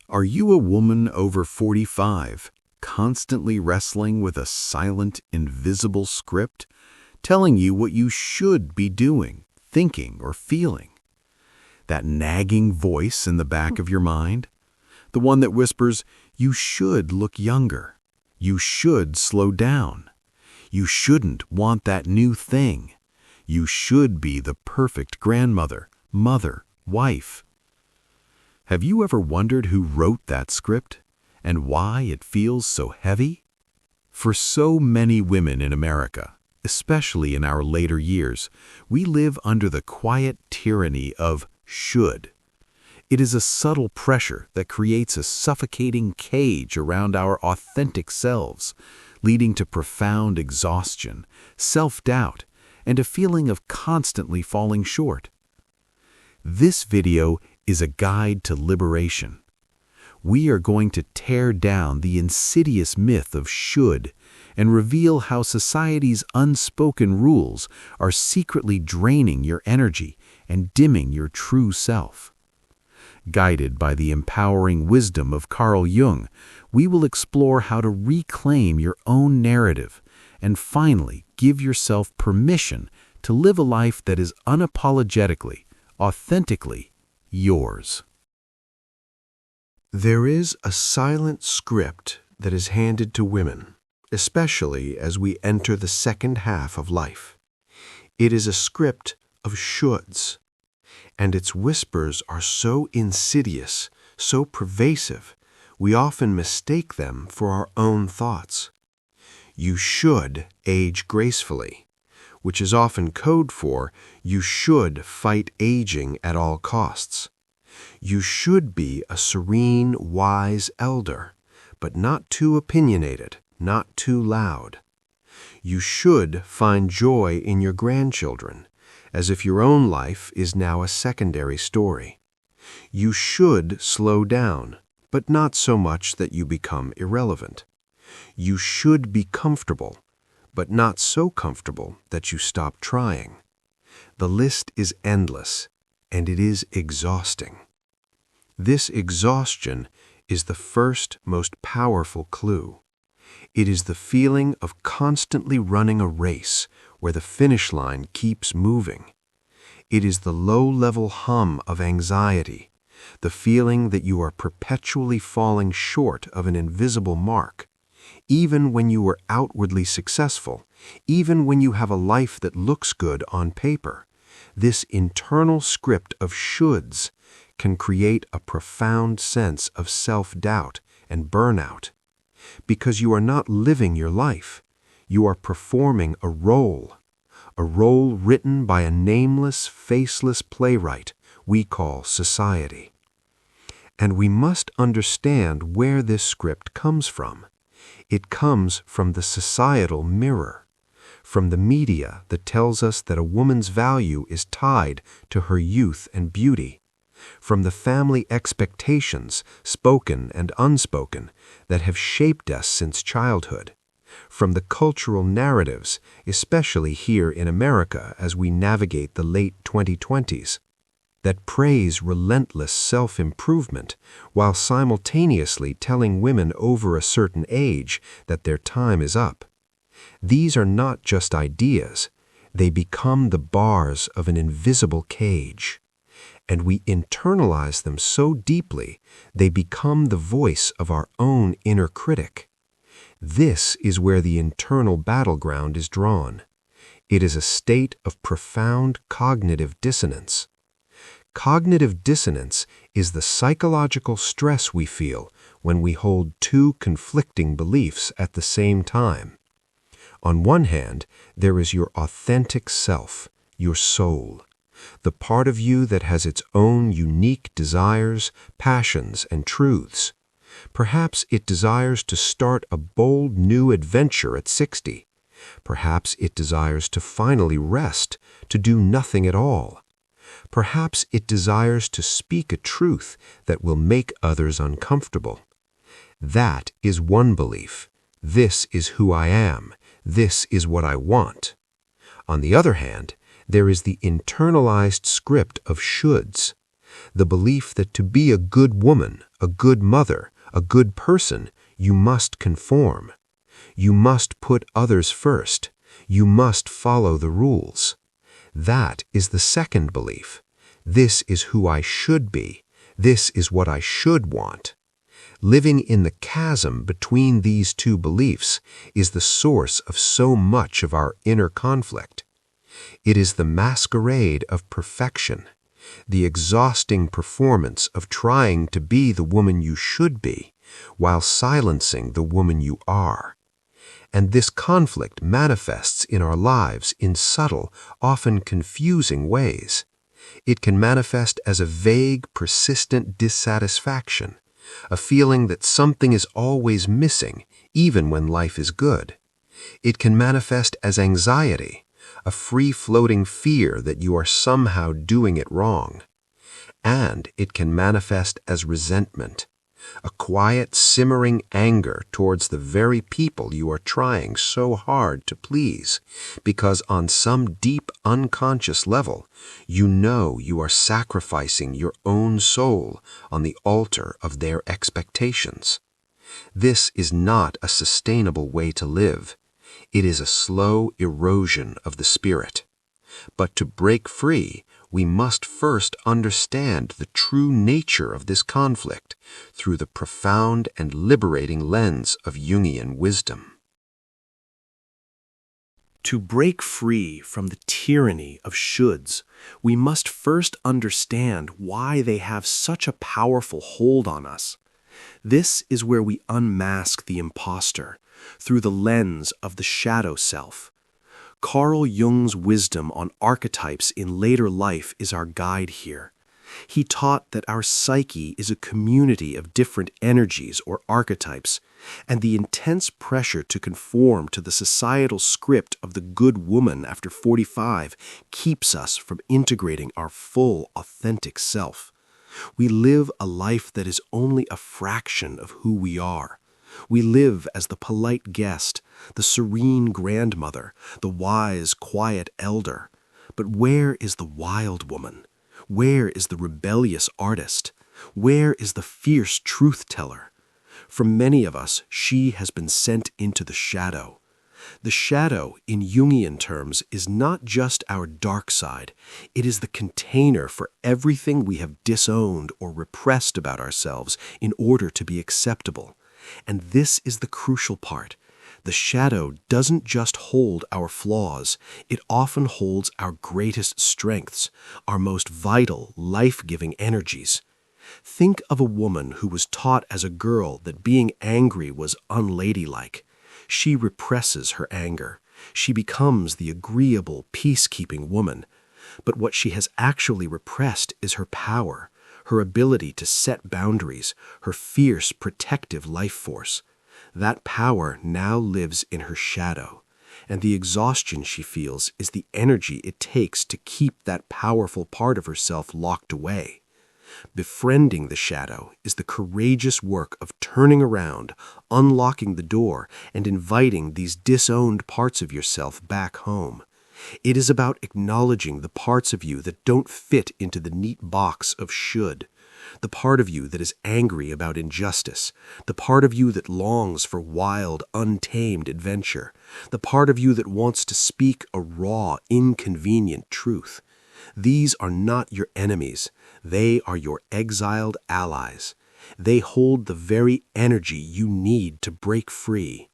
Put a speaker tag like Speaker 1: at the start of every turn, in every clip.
Speaker 1: Are you a woman over 45, constantly wrestling with a silent, invisible script, telling you what you should be doing, thinking, or feeling? That nagging voice in the back of your mind? The one that whispers, you should look younger. You should slow down. You shouldn't want that new thing. You should be the perfect grandmother, mother, wife. Have you ever wondered who wrote that script and why it feels so heavy? For so many women in America, especially in our later years, we live under the quiet tyranny of should. It is a subtle pressure that creates a suffocating cage around our authentic selves, leading to profound exhaustion, self-doubt, and a feeling of constantly falling short. This video is a guide to liberation. We are going to tear down the insidious myth of should and reveal how society's unspoken rules are secretly draining your energy and dimming your true self. Guided by the empowering wisdom of Carl Jung, we will explore how to reclaim your own narrative and finally give yourself permission to live a life that is unapologetically, authentically yours.
Speaker 2: There is a silent script that is handed to women, especially as we enter the second half of life. It is a script of shoulds, and its whispers are so insidious, so pervasive, we often mistake them for our own thoughts. You should age gracefully, which is often code for you should fight aging at all costs. You should be a serene, wise elder, but not too opinionated, not too loud. You should find joy in your grandchildren, as if your own life is now a secondary story. You should slow down, but not so much that you become irrelevant. You should be comfortable, but not so comfortable that you stop trying. The list is endless, and it is exhausting. This exhaustion is the first, most powerful clue. It is the feeling of constantly running a race where the finish line keeps moving. It is the low-level hum of anxiety, the feeling that you are perpetually falling short of an invisible mark, even when you are outwardly successful, even when you have a life that looks good on paper. This internal script of shoulds can create a profound sense of self-doubt and burnout. Because you are not living your life, you are performing a role written by a nameless, faceless playwright we call society. And we must understand where this script comes from. It comes from the societal mirror, from the media that tells us that a woman's value is tied to her youth and beauty, from the family expectations, spoken and unspoken, that have shaped us since childhood, from the cultural narratives, especially here in America as we navigate the late 2020s, that praise relentless self-improvement while simultaneously telling women over a certain age that their time is up. These are not just ideas, they become the bars of an invisible cage. And we internalize them so deeply, they become the voice of our own inner critic. This is where the internal battleground is drawn. It is a state of profound cognitive dissonance. Cognitive dissonance is the psychological stress we feel when we hold two conflicting beliefs at the same time. On one hand, there is your authentic self, your soul, the part of you that has its own unique desires, passions, and truths. Perhaps it desires to start a bold new adventure at 60. Perhaps it desires to finally rest, to do nothing at all. Perhaps it desires to speak a truth that will make others uncomfortable. That is one belief. This is who I am. This is what I want. On the other hand, there is the internalized script of shoulds, The belief that to be a good woman, a good mother, a good person, you must conform. You must put others first. You must follow the rules. That is the second belief. This is who I should be. This is what I should want. Living in the chasm between these two beliefs is the source of so much of our inner conflict. It is the masquerade of perfection, the exhausting performance of trying to be the woman you should be, while silencing the woman you are. And this conflict manifests in our lives in subtle, often confusing ways. It can manifest as a vague, persistent dissatisfaction, a feeling that something is always missing, even when life is good. It can manifest as anxiety, a free-floating fear that you are somehow doing it wrong. And it can manifest as resentment, a quiet, simmering anger towards the very people you are trying so hard to please, because on some deep unconscious level, you know you are sacrificing your own soul on the altar of their expectations. This is not a sustainable way to live. It is a slow erosion of the spirit. But to break free, we must first understand the true nature of this conflict through the profound and liberating lens of Jungian wisdom.
Speaker 3: To break free from the tyranny of shoulds, we must first understand why they have such a powerful hold on us. This is where we unmask the imposter through the lens of the shadow self. Carl Jung's wisdom on archetypes in later life is our guide here. He taught that our psyche is a community of different energies or archetypes, and the intense pressure to conform to the societal script of the good woman after 45 keeps us from integrating our full, authentic self. We live a life that is only a fraction of who we are. We live as the polite guest, the serene grandmother, the wise, quiet elder. But where is the wild woman? Where is the rebellious artist? Where is the fierce truth-teller? For many of us, she has been sent into the shadow. The shadow, in Jungian terms, is not just our dark side. It is the container for everything we have disowned or repressed about ourselves in order to be acceptable. And this is the crucial part. The shadow doesn't just hold our flaws, it often holds our greatest strengths, our most vital, life-giving energies. Think of a woman who was taught as a girl that being angry was unladylike. She represses her anger. She becomes the agreeable, peacekeeping woman. But what she has actually repressed is her power, her ability to set boundaries, her fierce, protective life force. That power now lives in her shadow, and the exhaustion she feels is the energy it takes to keep that powerful part of herself locked away. Befriending the shadow is the courageous work of turning around, unlocking the door, and inviting these disowned parts of yourself back home. It is about acknowledging the parts of you that don't fit into the neat box of should, the part of you that is angry about injustice, the part of you that longs for wild, untamed adventure, the part of you that wants to speak a raw, inconvenient truth. These are not your enemies. They are your exiled allies. They hold the very energy you need to break free.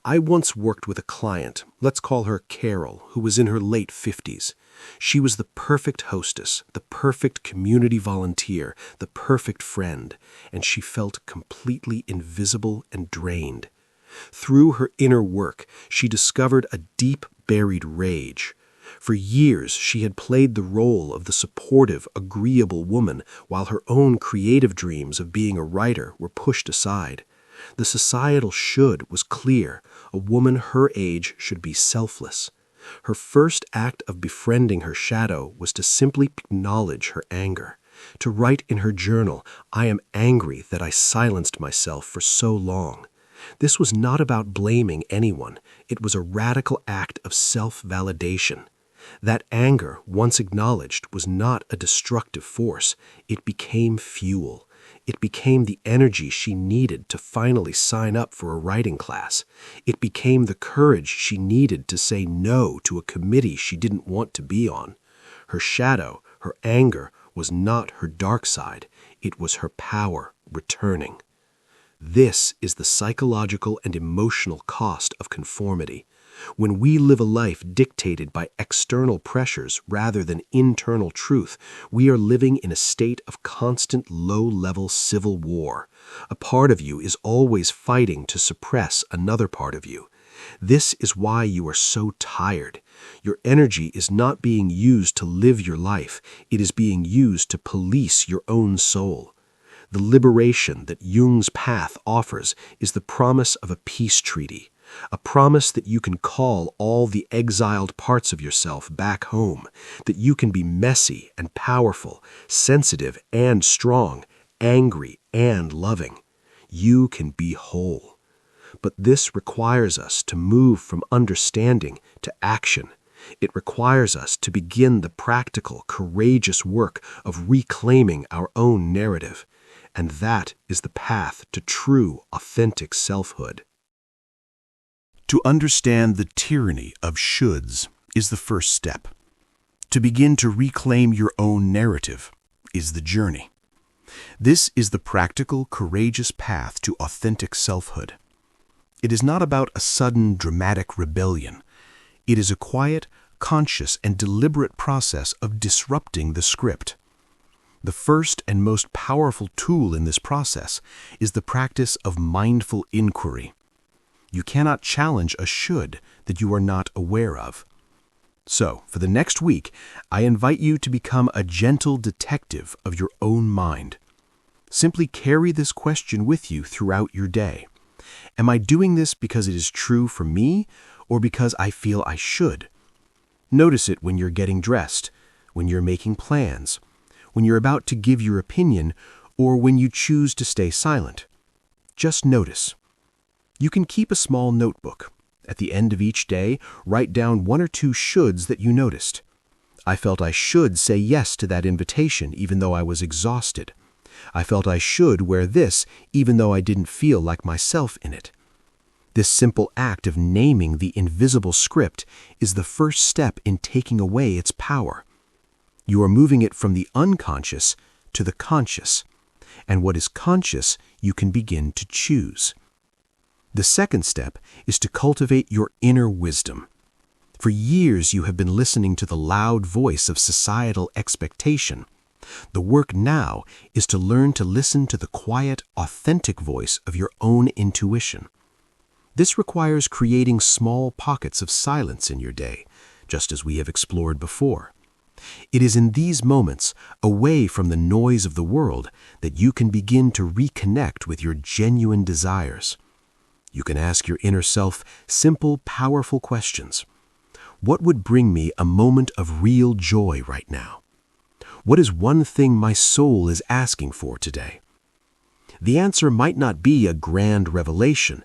Speaker 3: I once worked with a client, let's call her Carol, who was in her late 50s. She was the perfect hostess, the perfect community volunteer, the perfect friend, and she felt completely invisible and drained. Through her inner work, she discovered a deep buried rage. For years, she had played the role of the supportive, agreeable woman, while her own creative dreams of being a writer were pushed aside. The societal should was clear. A woman her age should be selfless. Her first act of befriending her shadow was to simply acknowledge her anger, to write in her journal, "I am angry that I silenced myself for so long." This was not about blaming anyone. It was a radical act of self-validation. That anger, once acknowledged, was not a destructive force. It became fuel. It became the energy she needed to finally sign up for a writing class. It became the courage she needed to say no to a committee she didn't want to be on. Her shadow, her anger, was not her dark side. It was her power returning. This is the psychological and emotional cost of conformity. When we live a life dictated by external pressures rather than internal truth, we are living in a state of constant low-level civil war. A part of you is always fighting to suppress another part of you. This is why you are so tired. Your energy is not being used to live your life. It is being used to police your own soul. The liberation that Jung's path offers is the promise of a peace treaty. A promise that you can call all the exiled parts of yourself back home, that you can be messy and powerful, sensitive and strong, angry and loving. You can be whole. But this requires us to move from understanding to action. It requires us to begin the practical, courageous work of reclaiming our own narrative. And that is the path to true, authentic selfhood.
Speaker 1: To understand the tyranny of shoulds is the first step. To begin to reclaim your own narrative is the journey. This is the practical, courageous path to authentic selfhood. It is not about a sudden, dramatic rebellion. It is a quiet, conscious, and deliberate process of disrupting the script. The first and most powerful tool in this process is the practice of mindful inquiry. You cannot challenge a should that you are not aware of. So, for the next week, I invite you to become a gentle detective of your own mind. Simply carry this question with you throughout your day. Am I doing this because it is true for me, or because I feel I should? Notice it when you're getting dressed, when you're making plans, when you're about to give your opinion, or when you choose to stay silent. Just notice. You can keep a small notebook. At the end of each day, write down 1 or 2 shoulds that you noticed. I felt I should say yes to that invitation even though I was exhausted. I felt I should wear this even though I didn't feel like myself in it. This simple act of naming the invisible script is the first step in taking away its power. You are moving it from the unconscious to the conscious, and what is conscious you can begin to choose. The second step is to cultivate your inner wisdom. For years you have been listening to the loud voice of societal expectation. The work now is to learn to listen to the quiet, authentic voice of your own intuition. This requires creating small pockets of silence in your day, just as we have explored before. It is in these moments, away from the noise of the world, that you can begin to reconnect with your genuine desires. You can ask your inner self simple, powerful questions. What would bring me a moment of real joy right now? What is one thing my soul is asking for today? The answer might not be a grand revelation.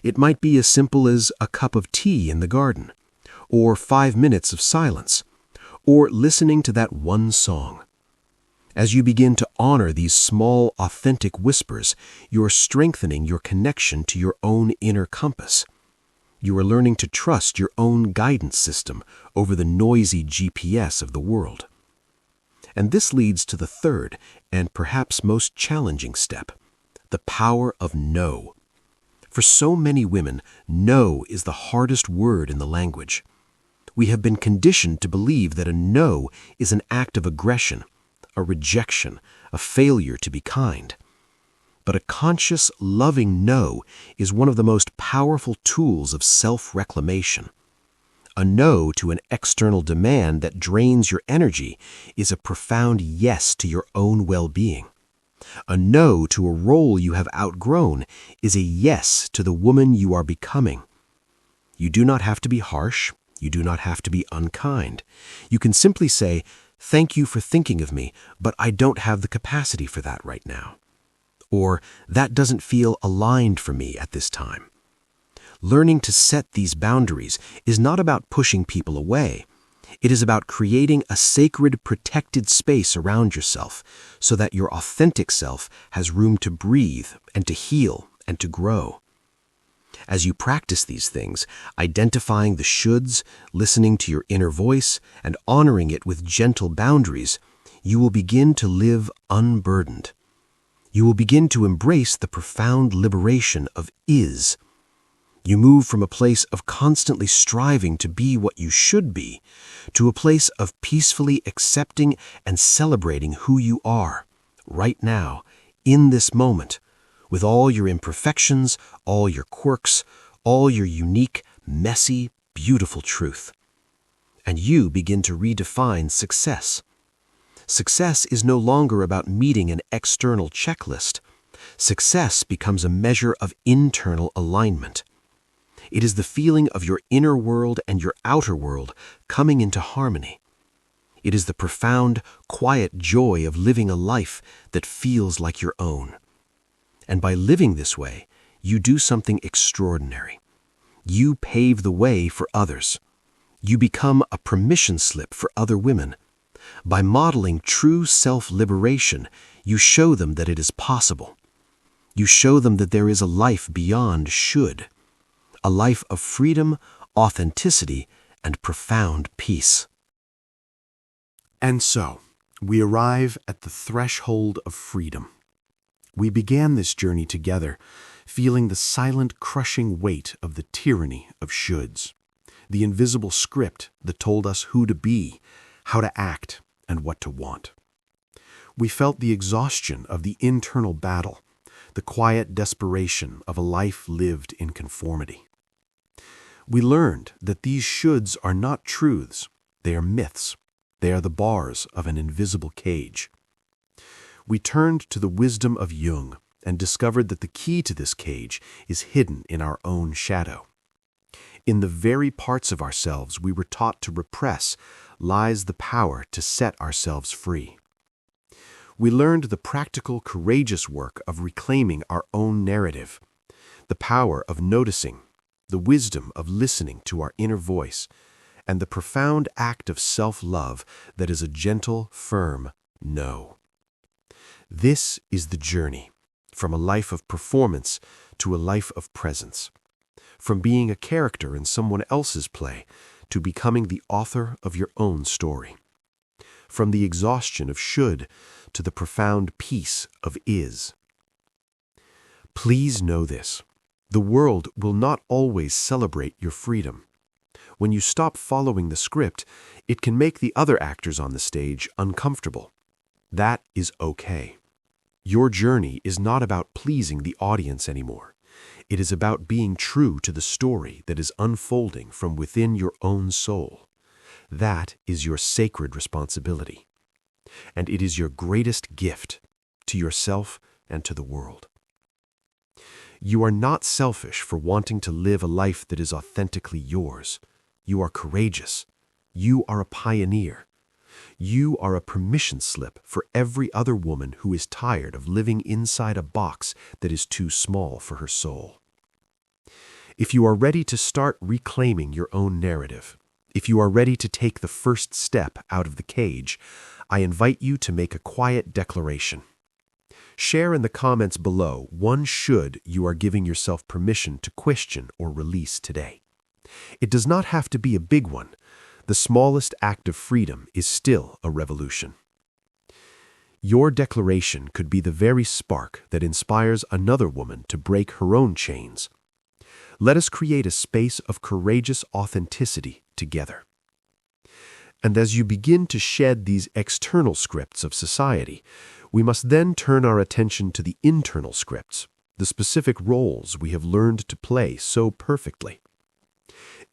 Speaker 1: It might be as simple as a cup of tea in the garden, or 5 minutes of silence, or listening to that one song. As you begin to honor these small, authentic whispers, you are strengthening your connection to your own inner compass. You are learning to trust your own guidance system over the noisy GPS of the world. And this leads to the third and perhaps most challenging step, the power of no. For so many women, no is the hardest word in the language. We have been conditioned to believe that a no is an act of aggression, a rejection, a failure to be kind. But a conscious, loving no is one of the most powerful tools of self-reclamation. A no to an external demand that drains your energy is a profound yes to your own well-being. A no to a role you have outgrown is a yes to the woman you are becoming. You do not have to be harsh. You do not have to be unkind. You can simply say, "Thank you for thinking of me, but I don't have the capacity for that right now." Or, "That doesn't feel aligned for me at this time." Learning to set these boundaries is not about pushing people away.
Speaker 3: It is about creating a sacred, protected space around yourself so that your authentic self has room to breathe and to heal and to grow. As you practice these things, identifying the shoulds, listening to your inner voice, and honoring it with gentle boundaries, you will begin to live unburdened. You will begin to embrace the profound liberation of is. You move from a place of constantly striving to be what you should be to a place of peacefully accepting and celebrating who you are, right now, in this moment, with all your imperfections, all your quirks, all your unique, messy, beautiful truth. And you begin to redefine success. Success is no longer about meeting an external checklist. Success becomes a measure of internal alignment. It is the feeling of your inner world and your outer world coming into harmony. It is the profound, quiet joy of living a life that feels like your own. And by living this way, you do something extraordinary. You pave the way for others. You become a permission slip for other women. By modeling true self-liberation, you show them that it is possible. You show them that there is a life beyond should. A life of freedom, authenticity, and profound peace.
Speaker 1: And so, we arrive at the threshold of freedom. We began this journey together, feeling the silent, crushing weight of the tyranny of shoulds, the invisible script that told us who to be, how to act, and what to want. We felt the exhaustion of the internal battle, the quiet desperation of a life lived in conformity. We learned that these shoulds are not truths, they are myths. They are the bars of an invisible cage. We turned to the wisdom of Jung and discovered that the key to this cage is hidden in our own shadow. In the very parts of ourselves we were taught to repress lies the power to set ourselves free. We learned the practical, courageous work of reclaiming our own narrative, the power of noticing, the wisdom of listening to our inner voice, and the profound act of self-love that is a gentle, firm no. This is the journey, from a life of performance to a life of presence, from being a character in someone else's play to becoming the author of your own story, from the exhaustion of should to the profound peace of is. Please know this. The world will not always celebrate your freedom. When you stop following the script, it can make the other actors on the stage uncomfortable. That is okay. Your journey is not about pleasing the audience anymore. It is about being true to the story that is unfolding from within your own soul. That is your sacred responsibility. And it is your greatest gift to yourself and to the world. You are not selfish for wanting to live a life that is authentically yours. You are courageous. You are a pioneer. You are a permission slip for every other woman who is tired of living inside a box that is too small for her soul. If you are ready to start reclaiming your own narrative, if you are ready to take the first step out of the cage, I invite you to make a quiet declaration. Share in the comments below one should you are giving yourself permission to question or release today. It does not have to be a big one. The smallest act of freedom is still a revolution. Your declaration could be the very spark that inspires another woman to break her own chains. Let us create a space of courageous authenticity together. And as you begin to shed these external scripts of society, we must then turn our attention to the internal scripts, the specific roles we have learned to play so perfectly.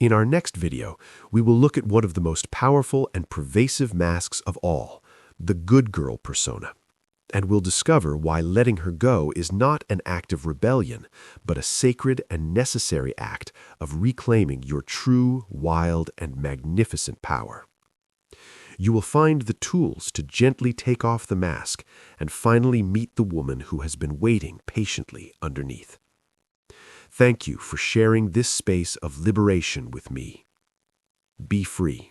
Speaker 1: In our next video, we will look at one of the most powerful and pervasive masks of all, the good girl persona, and we'll discover why letting her go is not an act of rebellion, but a sacred and necessary act of reclaiming your true, wild, and magnificent power. You will find the tools to gently take off the mask and finally meet the woman who has been waiting patiently underneath. Thank you for sharing this space of liberation with me. Be free.